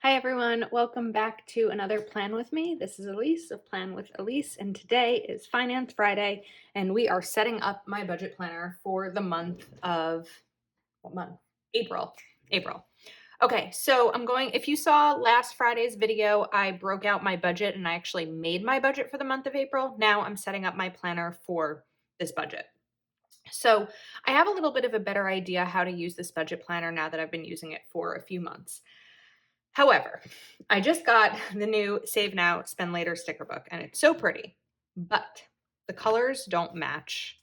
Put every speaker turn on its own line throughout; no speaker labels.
Hi everyone, welcome back to another Plan With Me. This is Elise of Plan with Elise, and today is Finance Friday, and we are setting up my budget planner for the month of, what month? April. April. Okay, so if you saw last Friday's video, I broke out my budget and I actually made my budget for the month of April. Now I'm setting up my planner for this budget. So I have a little bit of a better idea how to use this budget planner now that I've been using it for a few months. However, I just got the new Save Now, Spend Later sticker book, and it's so pretty, but the colors don't match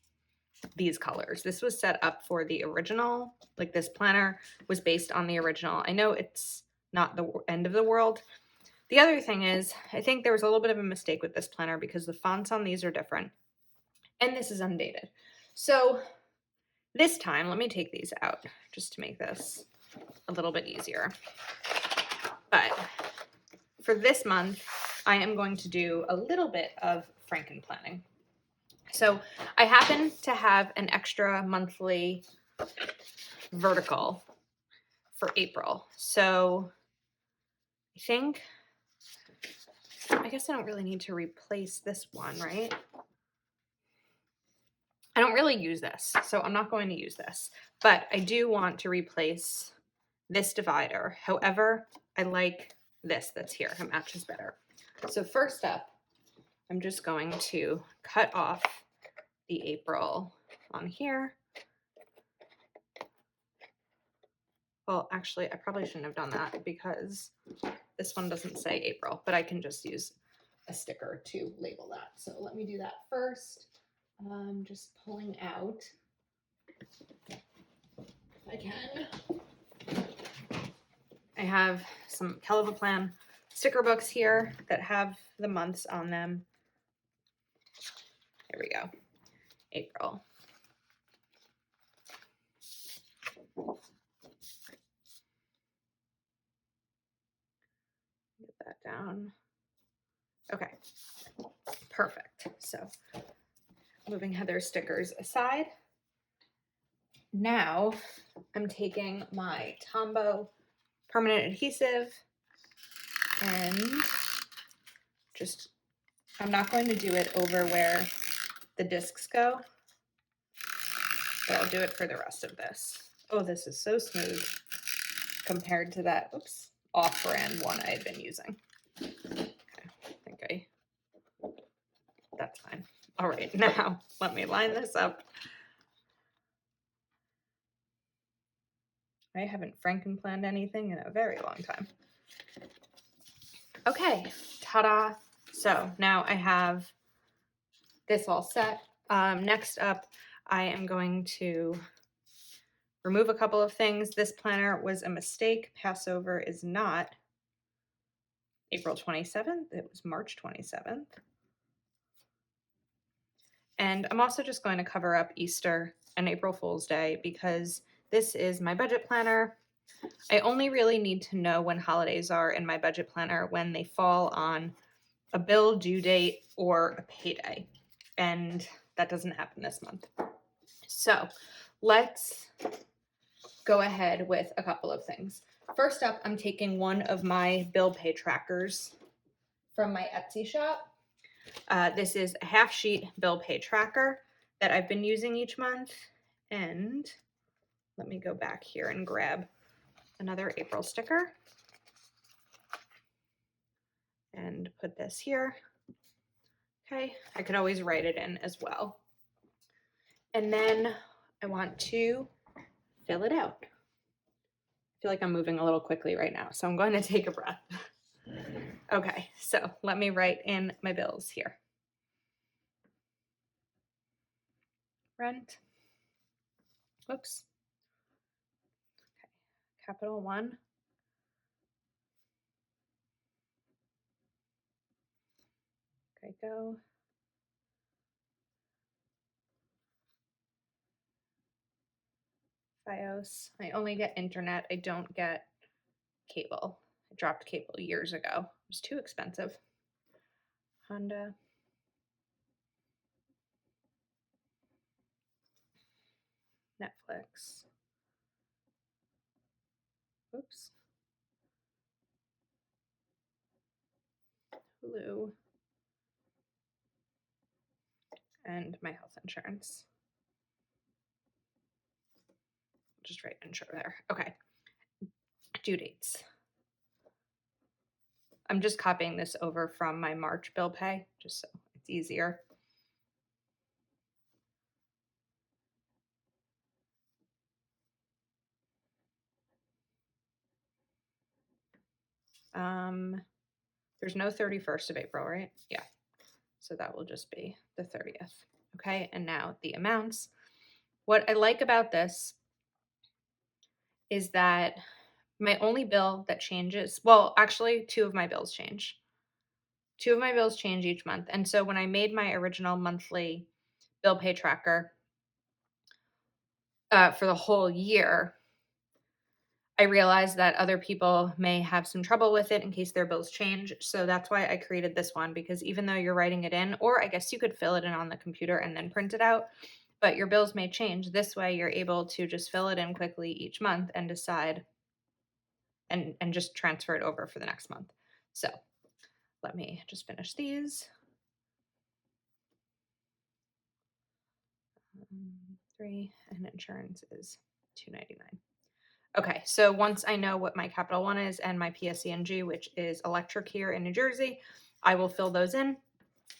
these colors. This was set up for the original, like this planner was based on the original. I know it's not the end of the world. The other thing is, I think there was a little bit of a mistake with this planner because the fonts on these are different, and this is undated. So this time, let me take these out just to make this a little bit easier. But for this month, I am going to do a little bit of Franken planning. So I happen to have an extra monthly vertical for April. So I guess I don't really need to replace this one, right? I don't really use this, so I'm not going to use this, but I do want to replace this divider. However, I like this that's here. It matches better. So first up, I'm just going to cut off the April on here. Well, actually, I probably shouldn't have done that because this one doesn't say April, but I can just use a sticker to label that. So let me do that first. I'm just pulling out, if I can. I have some Plan sticker books here that have the months on them. Here we go. April. Get that down. Okay, perfect. So moving Heather's stickers aside. Now I'm taking my Tombow permanent adhesive and I'm not going to do it over where the discs go, but I'll do it for the rest of this. Oh, this is so smooth compared to that, off-brand one I had been using. Okay, that's fine. All right, now let me line this up. I haven't Franken-planned anything in a very long time. Okay, ta-da. So now I have this all set. Next up, I am going to remove a couple of things. This planner was a mistake. Passover is not April 27th. It was March 27th. And I'm also just going to cover up Easter and April Fool's Day because this is my budget planner. I only really need to know when holidays are in my budget planner when they fall on a bill due date or a payday. And that doesn't happen this month. So let's go ahead with a couple of things. First up, I'm taking one of my bill pay trackers from my Etsy shop. This is a half sheet bill pay tracker that I've been using each month. And let me go back here and grab another April sticker and put this here. Okay, I could always write it in as well. And then I want to fill it out. I feel like I'm moving a little quickly right now, so I'm going to take a breath. Okay, so let me write in my bills here. Rent. Whoops. Okay, capital one. Okay, go. Fios. I only get internet. I don't get cable. I dropped cable years ago. It was too expensive. Honda. Netflix. Oops. blue, and my health insurance. Just write insure there. Okay. Due dates. I'm just copying this over from my March bill pay, just so it's easier. There's no 31st of April, right? Yeah. So that will just be the 30th. Okay, and now the amounts. What I like about this is that my only bill that changes, well, actually, two of my bills change. Two of my bills change each month. And so when I made my original monthly bill pay tracker for the whole year, I realized that other people may have some trouble with it in case their bills change. So that's why I created this one, because even though you're writing it in, or I guess you could fill it in on the computer and then print it out, but your bills may change. This way you're able to just fill it in quickly each month and decide and just transfer it over for the next month. So let me just finish these. 3, and insurance is $2.99. Okay, so once I know what my Capital One is and my PSE&G, which is electric here in New Jersey, I will fill those in.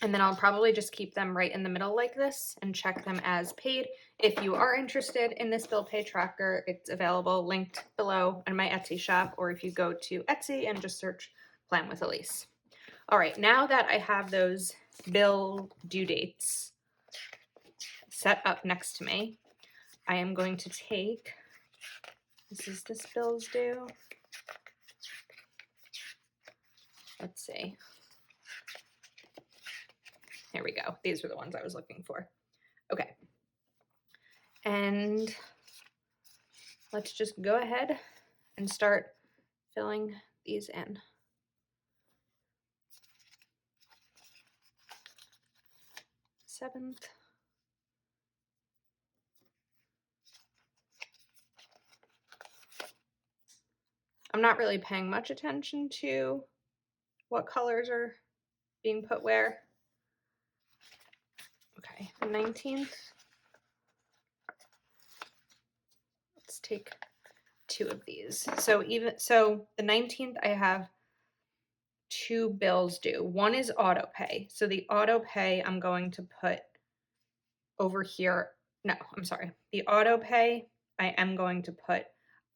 And then I'll probably just keep them right in the middle like this and check them as paid. If you are interested in this bill pay tracker, it's available linked below in my Etsy shop, or if you go to Etsy and just search Plan with Elise. All right, now that I have those bill due dates set up next to me, I am going to take, this bill's due. Let's see. Here we go. These were the ones I was looking for. Okay. And let's just go ahead and start filling these in. Seventh. I'm not really paying much attention to what colors are being put where. Okay, the 19th. Let's take 2 of these. So the 19th I have 2 bills due. One is auto pay. So the auto pay I'm going to put over here. No, I'm sorry. The auto pay I am going to put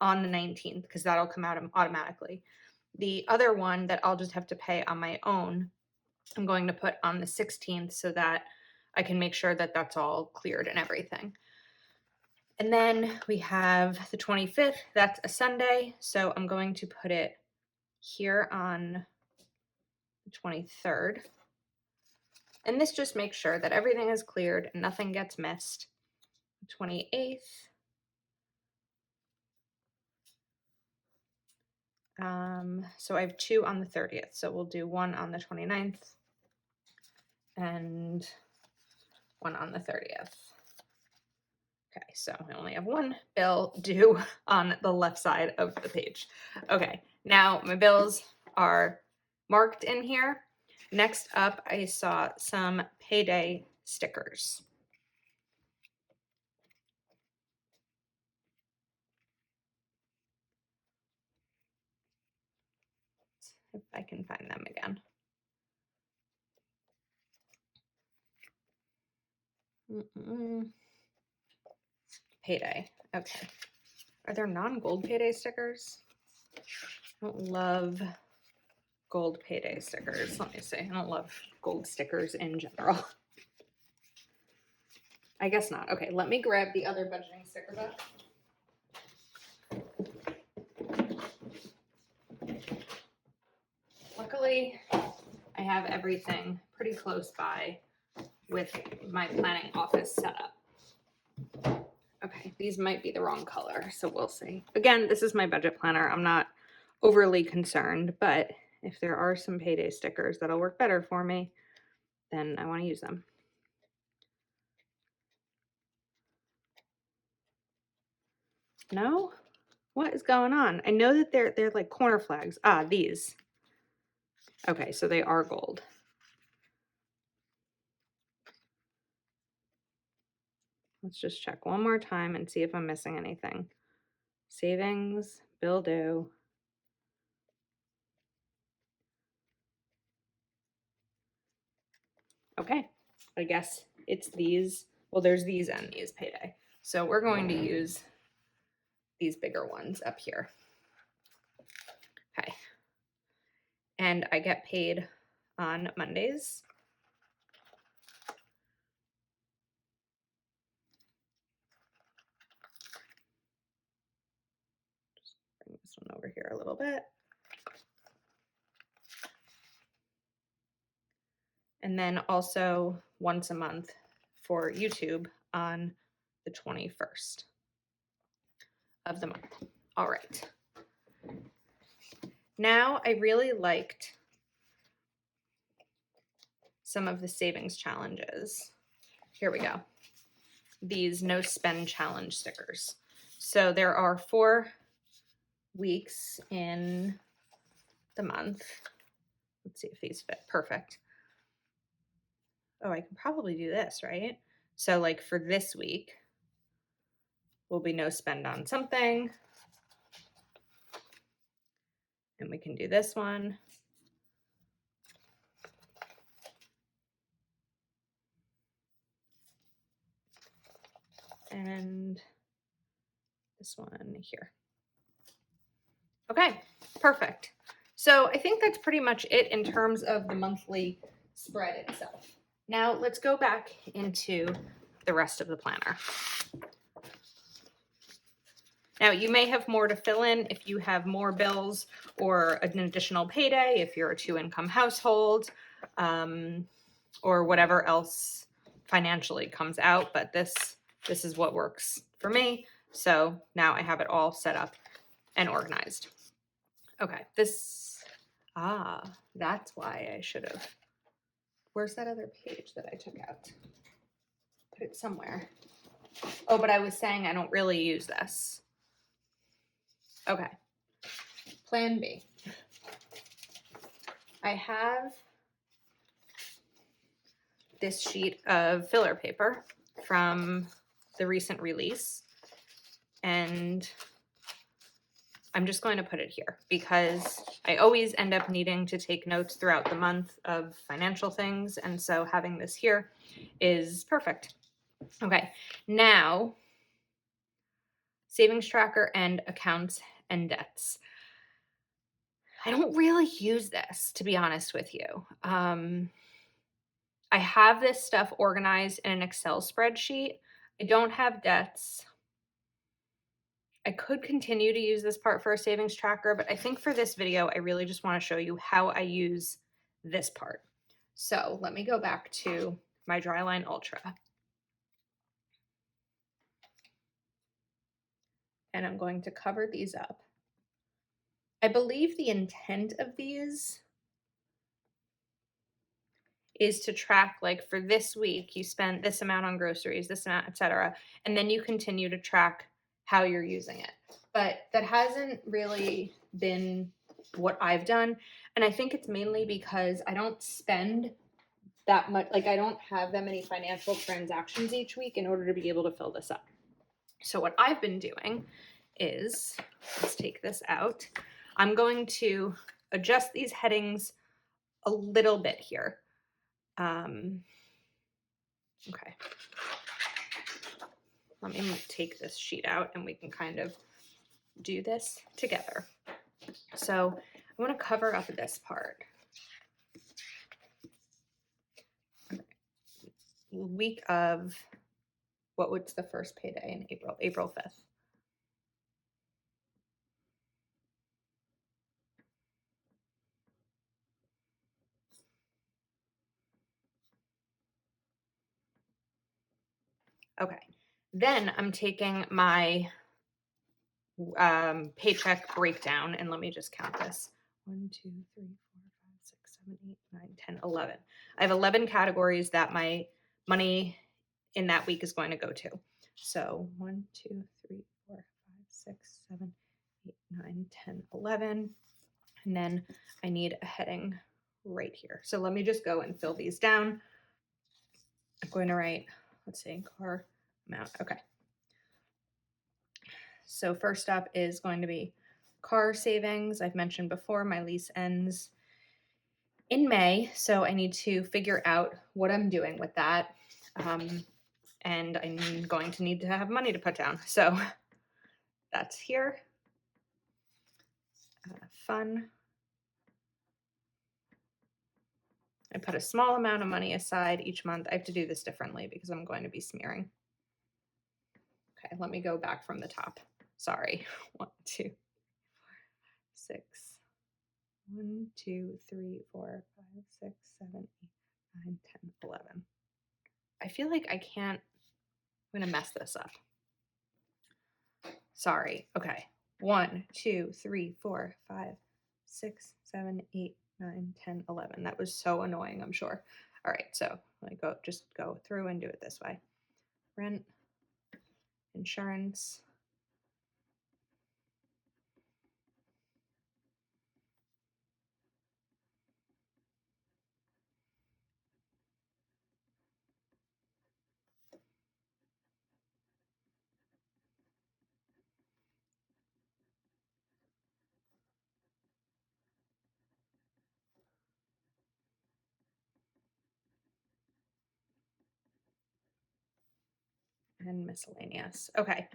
on the 19th because that'll come out automatically. The other one that I'll just have to pay on my own, I'm going to put on the 16th so that I can make sure that that's all cleared and everything. And then we have the 25th, that's a Sunday, so I'm going to put it here on the 23rd. And this just makes sure that everything is cleared and nothing gets missed. 28th. So I have 2 on the 30th, so we'll do 1 on the 29th and 1 on the 30th. Okay, so I only have 1 bill due on the left side of the page. Okay, now my bills are marked in here. Next up, I saw some Payday stickers. If I can find them again. Payday. Okay. Are there non-gold Payday stickers? I don't love gold Payday stickers. Let me see. I don't love gold stickers in general. I guess not. Okay, let me grab the other budgeting sticker book. Luckily, I have everything pretty close by with my planning office set up. Okay, these might be the wrong color, so we'll see. Again, this is my budget planner. I'm not overly concerned, but if there are some Payday stickers that'll work better for me, then I want to use them. No? What is going on? I know that they're like corner flags. Ah, these. Okay, so they are gold. let's just check one more time and see if I'm missing anything. Savings, bill due. Okay, I guess it's these. Well, there's these and these payday. So we're going to use these bigger ones up here. Okay. And I get paid on Mondays. Just bring this one over here a little bit. And then also once a month for YouTube on the 21st of the month. All right. Now I really liked some of the savings challenges. Here we go. These no spend challenge stickers. So there are 4 weeks in the month. Let's see if these fit. Perfect. Oh, I can probably do this, right? So like for this week, will be no spend on something. And we can do this one. And this one here. Okay, perfect. So I think that's pretty much it in terms of the monthly spread itself. Now let's go back into the rest of the planner. Now you may have more to fill in if you have more bills or an additional payday, if you're a 2-income household, or whatever else financially comes out, but this is what works for me. So now I have it all set up and organized. Okay, that's why I should have. Where's that other page that I took out? Put it somewhere. Oh, but I was saying I don't really use this. Okay. Plan B. I have this sheet of filler paper from the recent release, and I'm just going to put it here because I always end up needing to take notes throughout the month of financial things, and so having this here is perfect. Okay, now savings tracker and accounts and debts. I don't really use this, to be honest with you. I have this stuff organized in an Excel spreadsheet. I don't have debts. I could continue to use this part for a savings tracker, but I think for this video, I really just want to show you how I use this part. So let me go back to my Dryline Ultra. And I'm going to cover these up. I believe the intent of these is to track, like for this week, you spent this amount on groceries, this amount, etc. And then you continue to track how you're using it. But that hasn't really been what I've done. And I think it's mainly because I don't spend that much, like I don't have that many financial transactions each week in order to be able to fill this up. So what I've been doing is, let's take this out. I'm going to adjust these headings a little bit here. Okay. Let me take this sheet out and we can kind of do this together. So I want to cover up this part. Week of, what was the first payday in April? April 5th. Okay. Then I'm taking my paycheck breakdown, and let me just count this. 1, 2, 3, 4, 5, 6, 7, 8, 9, 10, 11. I have 11 categories that my money in that week is going to go to. So 1, 2, 3, 4, 5, 6, 7, 8, 9, 10, 11. And then I need a heading right here. So let me just go and fill these down. I'm going to write, let's say, car amount. Okay. So first up is going to be car savings. I've mentioned before, my lease ends in May, so I need to figure out what I'm doing with that. And I'm going to need to have money to put down. So that's here. Fun. I put a small amount of money aside each month. I have to do this differently because I'm going to be smearing. Okay, let me go back from the top. Sorry. 1, 2, 6. 1, 2, 3, 4, 5, 6, 7, 8, 9, 10, 11. I feel like I can't. I'm going to mess this up. Sorry. Okay. 1, 2, 3, 4, 5, 6, 7, 8, 9, 10, 11. That was so annoying, I'm sure. All right, so let me just go through and do it this way. Rent, insurance, and miscellaneous. Okay.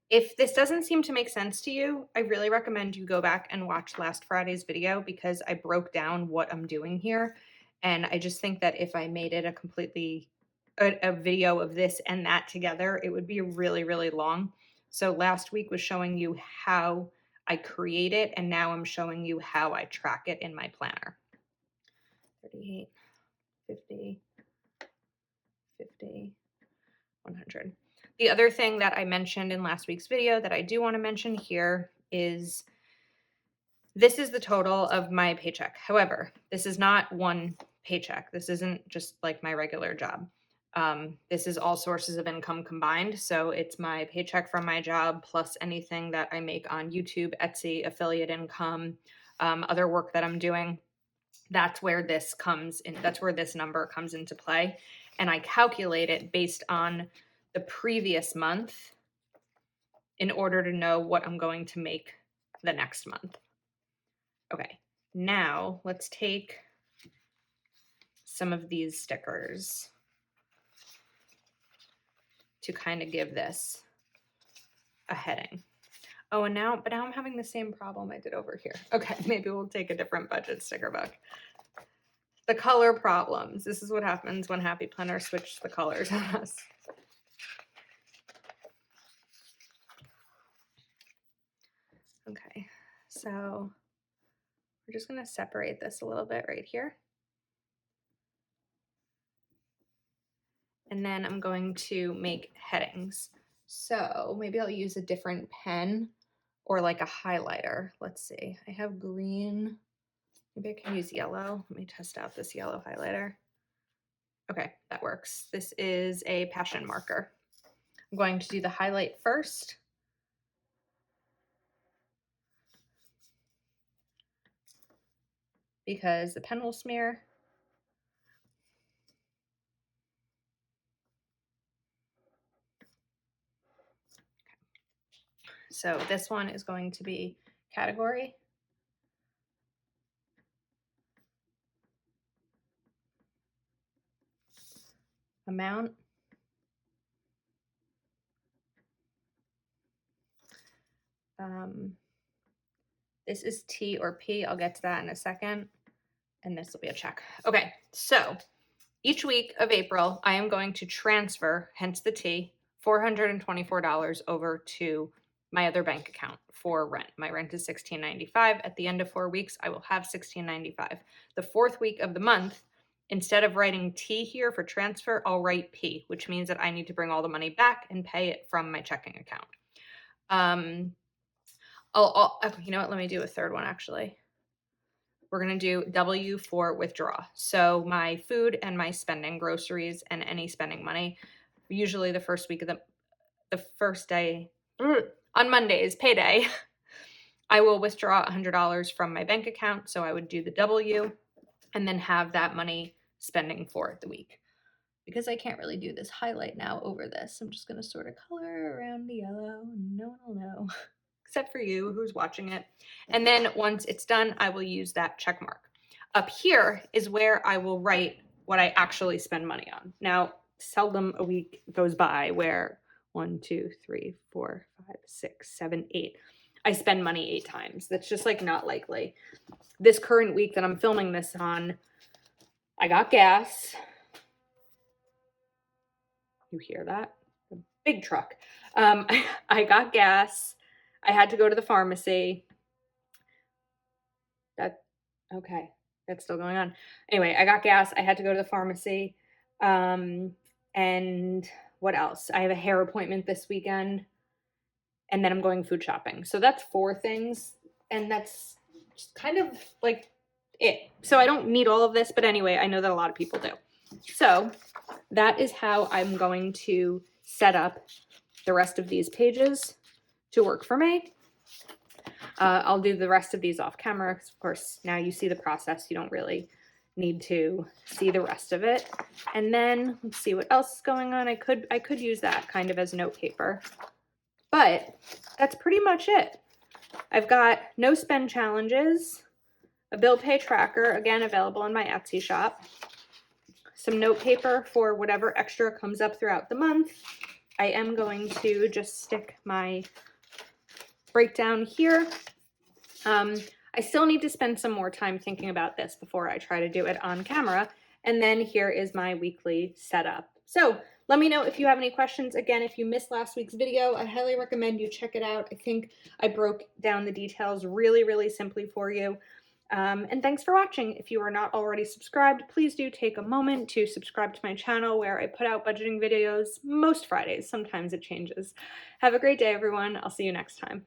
If this doesn't seem to make sense to you, I really recommend you go back and watch last Friday's video because I broke down what I'm doing here. And I just think that if I made it a video of this and that together, it would be really, really long. So last week was showing you how I create it, and now I'm showing you how I track it in my planner. 38, 50, 50, 100. The other thing that I mentioned in last week's video that I do want to mention here is this is the total of my paycheck. However, this is not one paycheck. This isn't just like my regular job. This is all sources of income combined. So it's my paycheck from my job plus anything that I make on YouTube, Etsy, affiliate income, other work that I'm doing. That's where this comes in. That's where this number comes into play. And I calculate it based on the previous month in order to know what I'm going to make the next month. Okay, now let's take some of these stickers to kind of give this a heading. Oh, and now I'm having the same problem I did over here. Okay, maybe we'll take a different budget sticker book. The color problems. This is what happens when Happy Planner switched the colors on us. Okay, so we're just going to separate this a little bit right here. And then I'm going to make headings. So maybe I'll use a different pen or like a highlighter. Let's see. I have green. Maybe I can use yellow. Let me test out this yellow highlighter. Okay, that works. This is a passion marker. I'm going to do the highlight first. Because the pen will smear. So this one is going to be category. Amount. This is T or P. I'll get to that in a second. And this will be a check. Okay, so each week of April, I am going to transfer, hence the T, $424 over to my other bank account for rent. My rent is $16.95. At the end of 4 weeks, I will have $16.95. The fourth week of the month, instead of writing T here for transfer, I'll write P, which means that I need to bring all the money back and pay it from my checking account. You know what? Let me do a third one actually. We're going to do W for withdraw. So my food and my spending, groceries and any spending money, usually the first week of the first day, on Mondays, payday, I will withdraw $100 from my bank account. So I would do the W and then have that money spending for the week. because I can't really do this highlight now over this, I'm just gonna sort of color around the yellow and no one will know, except for you who's watching it. And then once it's done, I will use that check mark. Up here is where I will write what I actually spend money on. Now, seldom a week goes by where 1, 2, 3, 4, 5, 6, 7, 8. I spend money 8 times. That's just like not likely. This current week that I'm filming this on, I got gas. You hear that? A big truck. I got gas. I had to go to the pharmacy. Okay. That's still going on. Anyway, I got gas. I had to go to the pharmacy. And what else? I have a hair appointment this weekend. And then I'm going food shopping. So that's 4 things. And that's just kind of like it. So I don't need all of this. But anyway, I know that a lot of people do. So that is how I'm going to set up the rest of these pages to work for me. I'll do the rest of these off camera because, of course, now you see the process. You don't really need to see the rest of it. And then let's see what else is going on. I could use that kind of as note paper, but that's pretty much it. I've got no spend challenges, a bill pay tracker, again, available in my Etsy shop, some note paper for whatever extra comes up throughout the month. I am going to just stick my breakdown here. I still need to spend some more time thinking about this before I try to do it on camera. And then here is my weekly setup. So let me know if you have any questions. Again, if you missed last week's video, I highly recommend you check it out. I think I broke down the details really, really simply for you. And thanks for watching. If you are not already subscribed, please do take a moment to subscribe to my channel where I put out budgeting videos most Fridays. Sometimes it changes. Have a great day, everyone. I'll see you next time.